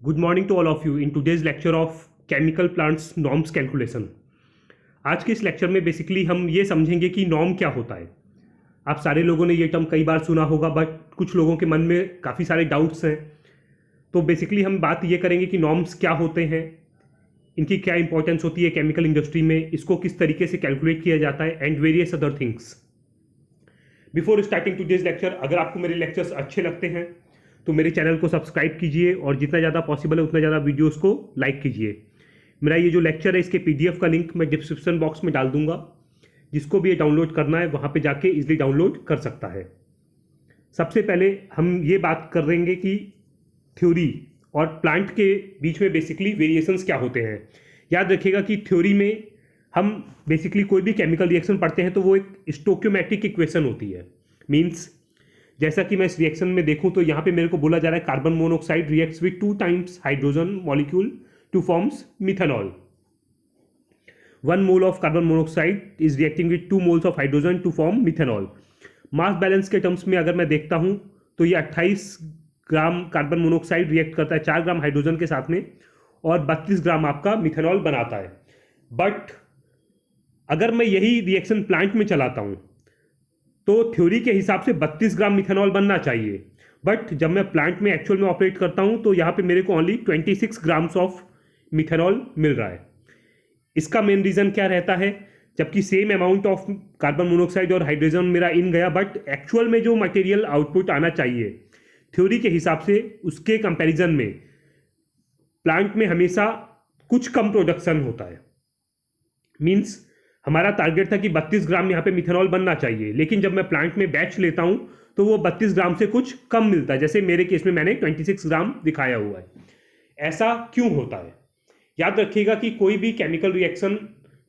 Good morning to all of you in today's lecture of Chemical Plants Norms Calculation। आज के इस lecture में basically हम ये समझेंगे कि नॉर्म क्या होता है। आप सारे लोगों ने ये टर्म कई बार सुना होगा, बट कुछ लोगों के मन में काफ़ी सारे डाउट्स हैं। तो बेसिकली हम बात ये करेंगे कि नॉर्म्स क्या होते हैं, इनकी क्या इंपॉर्टेंस होती है केमिकल इंडस्ट्री में, इसको किस तरीके से कैलकुलेट किया जाता है, and various other things. Before starting today's lecture, अगर आपको मेरे लेक्चर्स अच्छे लगते हैं तो मेरे चैनल को सब्सक्राइब कीजिए और जितना ज़्यादा पॉसिबल है उतना ज़्यादा वीडियोस को लाइक कीजिए। मेरा ये जो लेक्चर है इसके पीडीएफ का लिंक मैं डिस्क्रिप्शन बॉक्स में डाल दूंगा, जिसको भी ये डाउनलोड करना है वहाँ पे जाके इजीली डाउनलोड कर सकता है। सबसे पहले हम ये बात करेंगे कि थ्योरी और प्लांट के बीच में बेसिकली वेरिएशंस क्या होते हैं। याद रखिएगा कि थ्योरी में हम बेसिकली कोई भी केमिकल रिएक्शन पढ़ते हैं तो वो एक स्टोक्योमेट्रिक इक्वेशन होती है। मीन्स जैसा कि मैं इस रिएक्शन में देखूं तो यहाँ पे मेरे को बोला जा रहा है carbon monoxide reacts with 2 times hydrogen molecule to forms methanol. 1 mole of carbon monoxide is reacting with 2 moles of hydrogen to form methanol. Mass balance के टर्म्स में अगर मैं देखता हूँ तो ये 28 ग्राम कार्बन मोनोऑक्साइड रिएक्ट करता है 4 ग्राम हाइड्रोजन के साथ में और 32 ग्राम आपका मिथेनॉल बनाता है। बट अगर मैं यही रिएक्शन प्लांट में चलाता हूँ तो थ्योरी के हिसाब से 32 ग्राम मिथेनॉल बनना चाहिए, बट जब मैं प्लांट में एक्चुअल में ऑपरेट करता हूं तो यहाँ पे मेरे को ओनली 26 ग्राम्स ऑफ मिथेनॉल मिल रहा है। इसका मेन रीज़न क्या रहता है, जबकि same amount of carbon monoxide और हाइड्रोजन मेरा इन गया, बट एक्चुअल में जो मटेरियल आउटपुट आना चाहिए थ्योरी के हिसाब से उसके कंपैरिजन में प्लांट में हमेशा कुछ कम प्रोडक्शन होता है। मीन्स हमारा टारगेट था कि 32 ग्राम यहाँ पे मिथेनॉल बनना चाहिए, लेकिन जब मैं प्लांट में बैच लेता हूँ तो वो 32 ग्राम से कुछ कम मिलता है। जैसे मेरे केस में मैंने 26 ग्राम दिखाया हुआ है। ऐसा क्यों होता है? याद रखिएगा कि कोई भी केमिकल रिएक्शन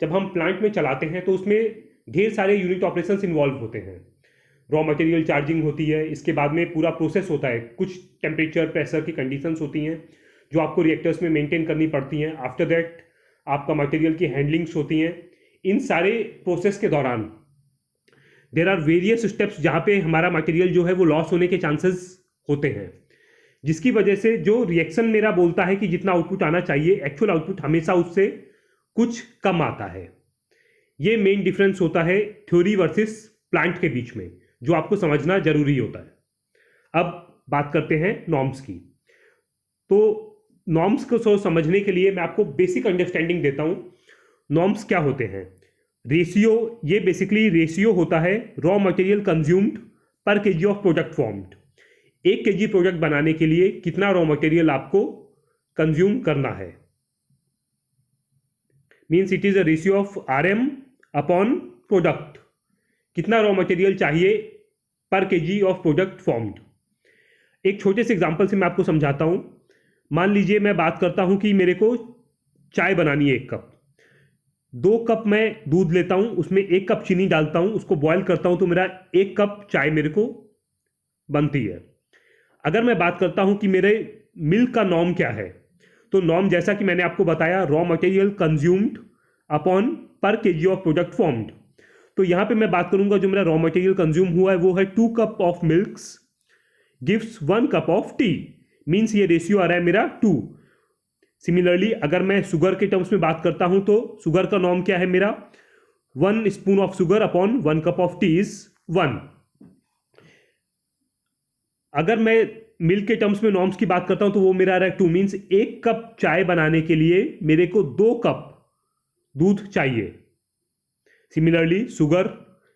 जब हम प्लांट में चलाते हैं तो उसमें ढेर सारे यूनिट ऑपरेशंस इन्वॉल्व होते हैं। रॉ मटेरियल चार्जिंग होती है, इसके बाद में पूरा प्रोसेस होता है, कुछ टेम्परेचर प्रेशर की कंडीशंस होती हैं जो आपको रिएक्टर्स में मेंटेन करनी पड़ती हैं। आफ्टर दैट आपका मटेरियल की हैंडलिंग्स होती हैं। इन सारे प्रोसेस के दौरान देर आर वेरियस स्टेप्स जहाँ पे हमारा मटेरियल जो है वो लॉस होने के चांसेस होते हैं, जिसकी वजह से जो रिएक्शन मेरा बोलता है कि जितना आउटपुट आना चाहिए एक्चुअल आउटपुट हमेशा उससे कुछ कम आता है। ये मेन डिफरेंस होता है थ्योरी वर्सेस प्लांट के बीच में, जो आपको समझना जरूरी होता है। अब बात करते हैं नॉर्म्स की। तो नॉर्म्स को समझने के लिए मैं आपको बेसिक अंडरस्टैंडिंग देता हूँ। नॉर्म्स क्या होते हैं? रेशियो, ये बेसिकली रेशियो होता है रॉ मटेरियल कंज्यूम्ड पर KG of product formed. 1 KG product बनाने के लिए कितना रॉ मटेरियल आपको कंज्यूम करना है। Means it is a ratio of RM upon product. कितना रॉ मटेरियल चाहिए पर केजी ऑफ प्रोडक्ट फॉर्म्ड। एक छोटे से एग्जांपल से मैं आपको समझाता हूं। मान लीजिए मैं बात करता हूं कि मेरे को चाय बनानी है 1 कप। 2 कप मैं दूध लेता हूं, उसमें 1 कप चीनी डालता हूं, उसको बॉयल करता हूं तो मेरा 1 कप चाय मेरे को बनती है। अगर मैं बात करता हूं कि मेरे मिल्क का नॉर्म क्या है, तो नॉर्म जैसा कि मैंने आपको बताया रॉ मटेरियल कंज्यूम्ड अपॉन पर केजी ऑफ प्रोडक्ट फॉर्म्ड। तो यहां पे मैं बात करूंगा जो मेरा रॉ मटेरियल कंज्यूम हुआ है वो है 2 cup of milk gives 1 cup of T. Means ये रेशियो आ रहा है मेरा 2। सिमिलरली अगर मैं शुगर के टर्म्स में बात करता हूं तो शुगर का नॉर्म क्या है मेरा, 1 spoon of sugar upon 1 cup of T is 1। अगर मैं मिल्क के टर्म्स में नॉर्म्स की बात करता हूं तो वो मेरा आ रहा है 2। मीन्स 1 कप चाय बनाने के लिए मेरे को 2 कप दूध चाहिए। सिमिलरली शुगर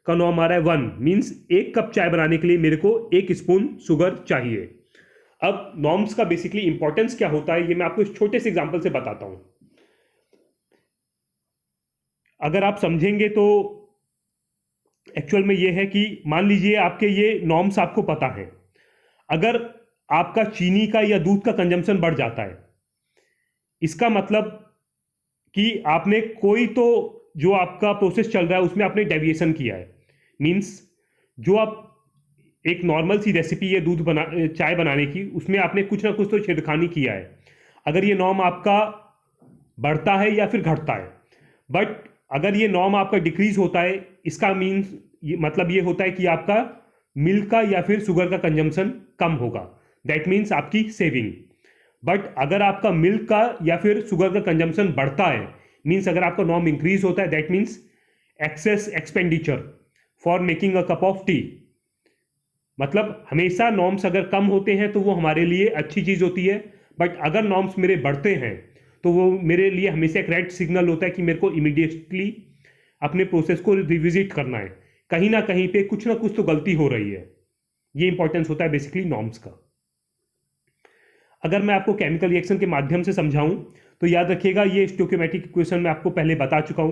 का नॉर्म आ रहा है 1। मीन्स 1 कप चाय बनाने के लिए मेरे को 1 स्पून शुगर चाहिए। अब नॉर्म्स का बेसिकली इंपॉर्टेंस क्या होता है ये मैं आपको इस छोटे से एग्जांपल से बताता हूं। अगर आप समझेंगे तो एक्चुअल में ये है कि मान लीजिए आपके ये नॉर्म्स आपको पता है। अगर आपका चीनी का या दूध का कंजम्पशन बढ़ जाता है, इसका मतलब कि आपने कोई तो जो आपका प्रोसेस चल रहा है उसमें आपने डेविएशन किया है। मीन्स जो आप एक नॉर्मल सी रेसिपी है दूध चाय बनाने की, उसमें आपने कुछ ना कुछ तो छेड़खानी किया है। अगर ये नॉर्म आपका बढ़ता है या फिर घटता है, बट अगर ये नॉर्म आपका डिक्रीज होता है, इसका मीन्स मतलब ये होता है कि आपका मिल्क का या फिर शुगर का कंजम्पशन कम होगा। दैट मीन्स आपकी सेविंग। बट अगर आपका मिल्क का या फिर शुगर का कंजम्पशन बढ़ता है, मीन्स अगर आपका नॉर्म इंक्रीज होता है, that means excess expenditure for making a cup of tea. मतलब हमेशा नॉर्म्स अगर कम होते हैं तो वो हमारे लिए अच्छी चीज़ होती है, बट अगर नॉर्म्स मेरे बढ़ते हैं तो वो मेरे लिए हमेशा एक रेड सिग्नल होता है कि मेरे को इमीडिएटली अपने प्रोसेस को रिविजिट करना है, कहीं ना कहीं पे कुछ ना कुछ तो गलती हो रही है। ये इंपॉर्टेंस होता है बेसिकली नॉर्म्स का। अगर मैं आपको केमिकल रिएक्शन के माध्यम से समझाऊं तो याद रखिएगा, ये स्टोइकोमेट्रिक इक्वेशन मैं आपको पहले बता चुका हूं।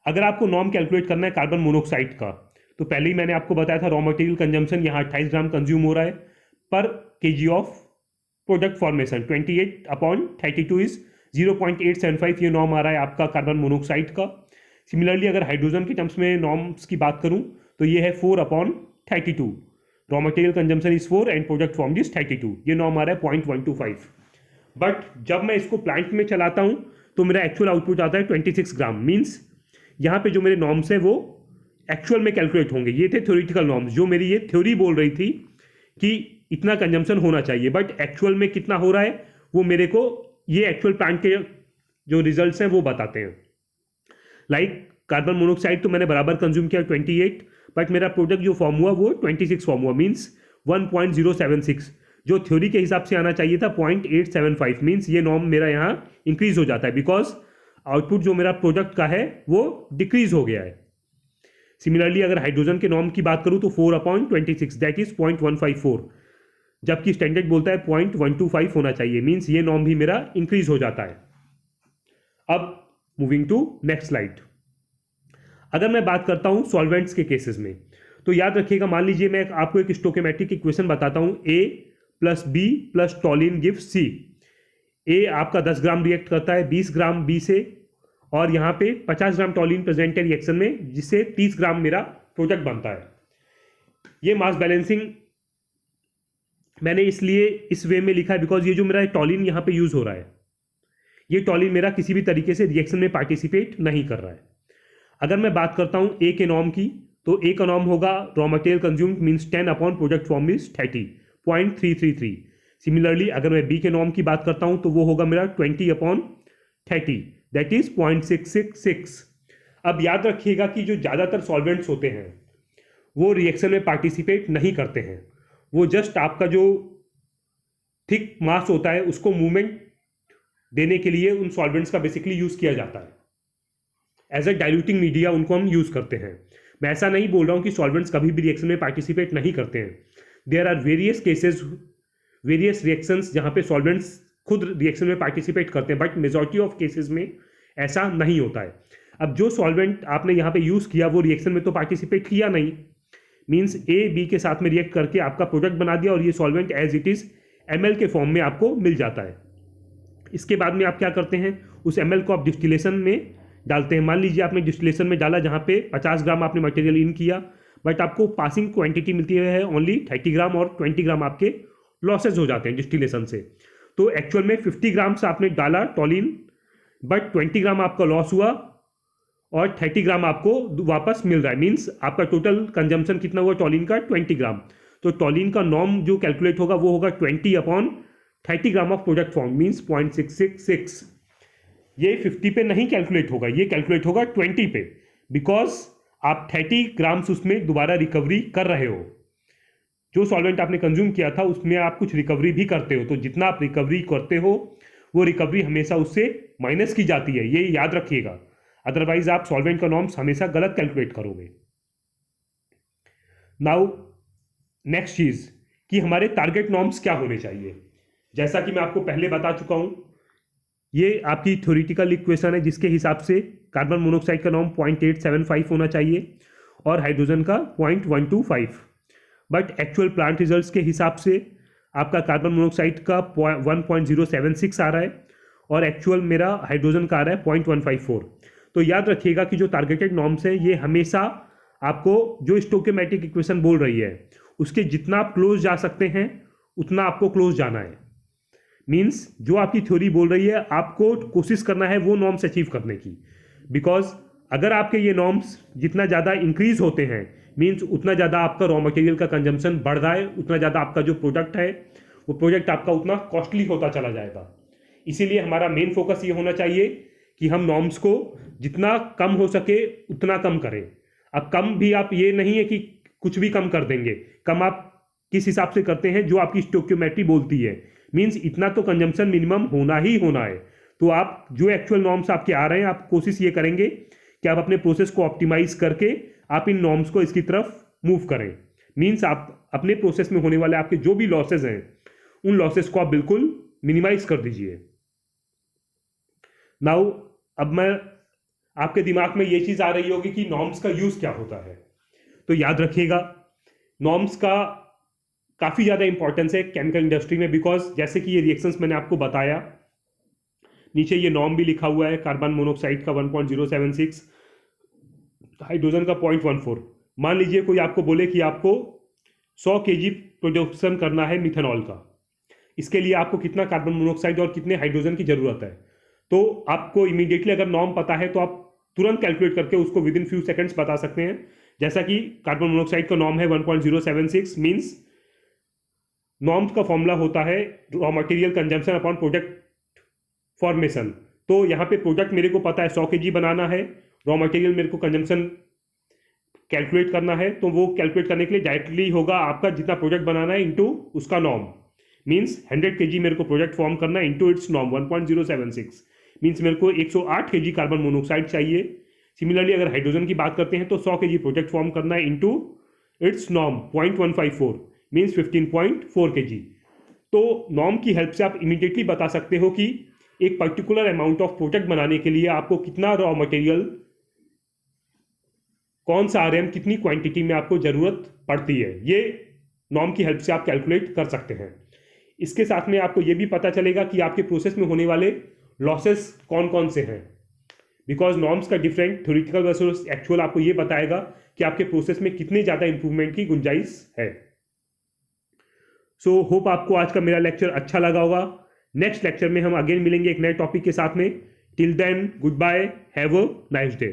अगर आपको नॉर्म कैलकुलेट करना है कार्बन मोनोऑक्साइड का, तो पहले ही मैंने आपको बताया था रॉ मटेरियल कंजम्पशन यहाँ 28 ग्राम कंज्यूम हो रहा है पर KG of product formation. 28/32 is 0.875, ये नॉर्म आ रहा है आपका कार्बन मोनोऑक्साइड का। सिमिलरली अगर हाइड्रोजन के टर्म्स में नॉर्म्स की बात करूं तो ये है 4/32। Raw material consumption is 4 and product form is 32, ये नॉर्म आ रहा है 0.125। बट जब मैं इसको प्लांट में चलाता हूं तो मेरा एक्चुअल आउटपुट आता है 26 ग्राम। मीन्स यहाँ पे जो मेरे नॉर्म्स है वो एक्चुअल में कैलकुलेट होंगे। ये थे थ्योरेटिकल नॉर्म्स, जो मेरी ये थ्योरी बोल रही थी कि इतना कंजम्पशन होना चाहिए, बट एक्चुअल में कितना हो रहा है वो मेरे को ये एक्चुअल प्लांट के जो रिजल्ट्स हैं वो बताते हैं। लाइक कार्बन मोनोऑक्साइड तो मैंने बराबर कंज्यूम किया 28, बट मेरा प्रोडक्ट जो फॉर्म हुआ वो 26 फॉर्म हुआ, मीन्स 1.076। जो थ्योरी के हिसाब से आना चाहिए था 0.875, मीन्स ये नॉर्म मेरा यहाँ इंक्रीज हो जाता है बिकॉज आउटपुट जो मेरा प्रोडक्ट का है वो डिक्रीज हो गया है। सिमिलरली अगर हाइड्रोजन के नॉर्म की बात करूं तो 4/26 दैट इज 0.154, जबकि स्टैंडर्ड बोलता है 0.125 होना चाहिए, मीन्स ये नॉर्म भी मेरा इंक्रीज हो जाता है। अब मूविंग टू नेक्स्ट स्लाइड। अगर मैं बात करता हूं सॉल्वेंट्स के केसेस में, तो याद रखिएगा, मान लीजिए मैं आपको एक स्टोइकोमेट्रिक इक्वेशन बताता हूं, A + B + टॉलिन gives C। A आपका 10 ग्राम रिएक्ट करता है 20 ग्राम B से, और यहाँ पे 50 ग्राम टॉलिन प्रेजेंट है रिएक्शन में, जिससे 30 ग्राम मेरा प्रोडक्ट बनता है। ये मास बैलेंसिंग मैंने इसलिए इस वे में लिखा है बिकॉज ये जो मेरा टॉलिन यहाँ पे यूज हो रहा है, ये टॉलिन मेरा किसी भी तरीके से रिएक्शन में पार्टिसिपेट नहीं कर रहा है। अगर मैं बात करता हूँ ए के नॉर्म की, तो ए का नॉर्म होगा raw material consume means 10 upon product form is 30.333। Similarly अगर मैं बी के नॉर्म की बात करता हूँ तो वो होगा मेरा 20/30 दैट इज 0.666। अब याद रखिएगा कि जो ज़्यादातर सॉल्वेंट्स होते हैं वो रिएक्शन में पार्टिसिपेट नहीं करते हैं, वो जस्ट आपका जो थिक मास होता है उसको मूवमेंट देने के लिए उन सॉल्वेंट्स का बेसिकली यूज़ किया जाता है। एज अ डाइल्यूटिंग मीडिया उनको हम यूज़ करते हैं। मैं ऐसा नहीं बोल रहा हूँ कि सॉल्वेंट्स कभी भी रिएक्शन में पार्टिसिपेट नहीं करते हैं। There are various cases, various reactions जहाँ पे सॉल्वेंट्स खुद रिएक्शन में पार्टिसिपेट करते हैं, बट मेजॉरिटी ऑफ केसेस में ऐसा नहीं होता है। अब जो सॉल्वेंट आपने यहाँ पे यूज़ किया वो रिएक्शन में तो पार्टिसिपेट किया नहीं, मीन्स ए बी के साथ में रिएक्ट करके आपका प्रोडक्ट बना दिया और ये solvent as it is ml के फॉर्म में आपको मिल जाता है। इसके बाद में आप क्या करते हैं, उस ml को आप डिस्टिलेशन में डालते हैं। मान लीजिए आपने डिस्टिलेशन में डाला जहाँ पे 50 ग्राम आपने मटेरियल इन किया, बट आपको पासिंग क्वांटिटी मिलती है ओनली 30 ग्राम और 20 ग्राम आपके लॉसेज हो जाते हैं डिस्टिलेशन से। तो एक्चुअल में 50 ग्राम से आपने डाला टॉलिन, बट 20 ग्राम आपका लॉस हुआ और 30 ग्राम आपको वापस मिल रहा है, मीन्स आपका टोटल कंजम्पशन कितना हुआ टॉलिन का 20 ग्राम। तो टॉलिन का नॉर्म जो कैलकुलेट होगा वो होगा 20/30 gram of product form means 0.666। ये 50 पे नहीं कैलकुलेट होगा, ये कैलकुलेट होगा 20 पे, बिकॉज आप 30 ग्राम्स उसमें दोबारा रिकवरी कर रहे हो। जो सॉल्वेंट आपने कंज्यूम किया था उसमें आप कुछ रिकवरी भी करते हो, तो जितना आप रिकवरी करते हो वो रिकवरी हमेशा उससे माइनस की जाती है, ये याद रखिएगा। अदरवाइज आप सॉल्वेंट का नॉर्म्स हमेशा गलत कैलकुलेट करोगे। नाउ नेक्स्ट चीज कि हमारे टारगेट नॉर्म्स क्या होने चाहिए। जैसा कि मैं आपको पहले बता चुका हूं, ये आपकी थ्योरेटिकल इक्वेशन है जिसके हिसाब से कार्बन मोनोऑक्साइड का नॉर्म 0.875 होना चाहिए और हाइड्रोजन का 0.125, बट एक्चुअल प्लांट रिजल्ट्स के हिसाब से आपका कार्बन मोनोऑक्साइड का 1.076 आ रहा है और एक्चुअल मेरा हाइड्रोजन का आ रहा है 0.154। तो याद रखिएगा कि जो टारगेटेड नॉर्म्स है ये हमेशा आपको जो स्टोइकोमेट्रिक इक्वेशन बोल रही है उसके जितना आप क्लोज जा सकते हैं उतना आपको क्लोज जाना है। मीन्स जो आपकी थ्योरी बोल रही है आपको कोशिश करना है वो नॉर्म्स अचीव करने की, बिकॉज अगर आपके ये नॉर्म्स जितना ज़्यादा इंक्रीज होते हैं मीन्स उतना ज़्यादा आपका रॉ मटेरियल का कंजम्पशन बढ़ रहा है, उतना ज़्यादा आपका जो प्रोडक्ट है वो प्रोजेक्ट आपका उतना कॉस्टली होता चला जाएगा। इसीलिए हमारा मेन फोकस ये होना चाहिए कि हम नॉर्म्स को जितना कम हो सके उतना कम करें। अब कम भी आप ये नहीं है कि कुछ भी कम कर देंगे, कम आप किस हिसाब से करते हैं जो आपकी स्टोक्योमेट्री बोलती है, मीन्स इतना तो कंजम्पशन मिनिमम होना ही होना है। तो आप जो एक्चुअल नॉर्म्स आपके आ रहे हैं, आप कोशिश ये करेंगे कि आप अपने प्रोसेस को ऑप्टिमाइज करके आप इन नॉर्म्स को इसकी तरफ मूव करें। मीन्स आप अपने प्रोसेस में होने वाले आपके जो भी लॉसेज हैं उन लॉसेस को आप बिल्कुल मिनिमाइज कर दीजिए। नाउ अब मैं आपके दिमाग में ये चीज आ रही होगी कि नॉर्म्स का यूज क्या होता है। तो याद रखिएगा, नॉर्म्स का काफी ज्यादा इंपॉर्टेंस है केमिकल इंडस्ट्री में, बिकॉज जैसे कि ये रिएक्शंस मैंने आपको बताया, नीचे ये नॉर्म भी लिखा हुआ है, कार्बन मोनोऑक्साइड का 1.076, हाइड्रोजन का 0.14। मान लीजिए कोई आपको बोले कि आपको 100 kg प्रोडक्शन करना है मिथेनॉल का, इसके लिए आपको कितना कार्बन मोनोऑक्साइड और कितने हाइड्रोजन की जरूरत है। तो आपको इमीडिएटली अगर नॉर्म पता है तो आप तुरंत कैलकुलेट करके उसको विद इन फ्यू सेकंड्स बता सकते हैं। जैसा कि कार्बन मोनोऑक्साइड का नॉर्म है 1.076, मीन्स नॉर्म्स का फॉर्मूला होता है raw material consumption upon product formation. तो यहाँ पे प्रोडक्ट मेरे को पता है 100 kg बनाना है, रॉ मटेरियल मेरे को कंजम्पशन कैलकुलेट करना है, तो वो कैलकुलेट करने के लिए डायरेक्टली होगा आपका जितना प्रोडक्ट बनाना है इंटू उसका नॉर्म। मीन्स 100 kg मेरे को प्रोडक्ट फॉर्म करना है इंटू इट्स नॉर्म 1.076, मीन्स मेरे को 108 kg कार्बन मोनोऑक्साइड चाहिए। सिमिलरली अगर हाइड्रोजन की बात करते हैं तो 100 kg प्रोडक्ट फॉर्म करना है into its norm 0.154, means 15.4 kg। तो नॉर्म की हेल्प से आप इमीडिएटली बता सकते हो कि एक पर्टिकुलर अमाउंट ऑफ प्रोडक्ट बनाने के लिए आपको कितना रॉ मटेरियल, कौन सा आरएम, कितनी क्वांटिटी में आपको जरूरत पड़ती है। ये नॉर्म की हेल्प से आप कैलकुलेट कर सकते हैं। इसके साथ में आपको ये भी पता चलेगा कि आपके प्रोसेस में होने वाले लॉसेस कौन कौन से हैं, बिकॉज नॉर्म्स का डिफरेंट थ्योरेटिकल वर्सेस एक्चुअल आपको ये बताएगा कि आपके प्रोसेस में कितनी ज़्यादा इंप्रूवमेंट की गुंजाइश है। सो होप आपको आज का मेरा लेक्चर अच्छा लगा होगा। नेक्स्ट लेक्चर में हम अगेन मिलेंगे एक नए टॉपिक के साथ में। Till then, goodbye, have a nice day.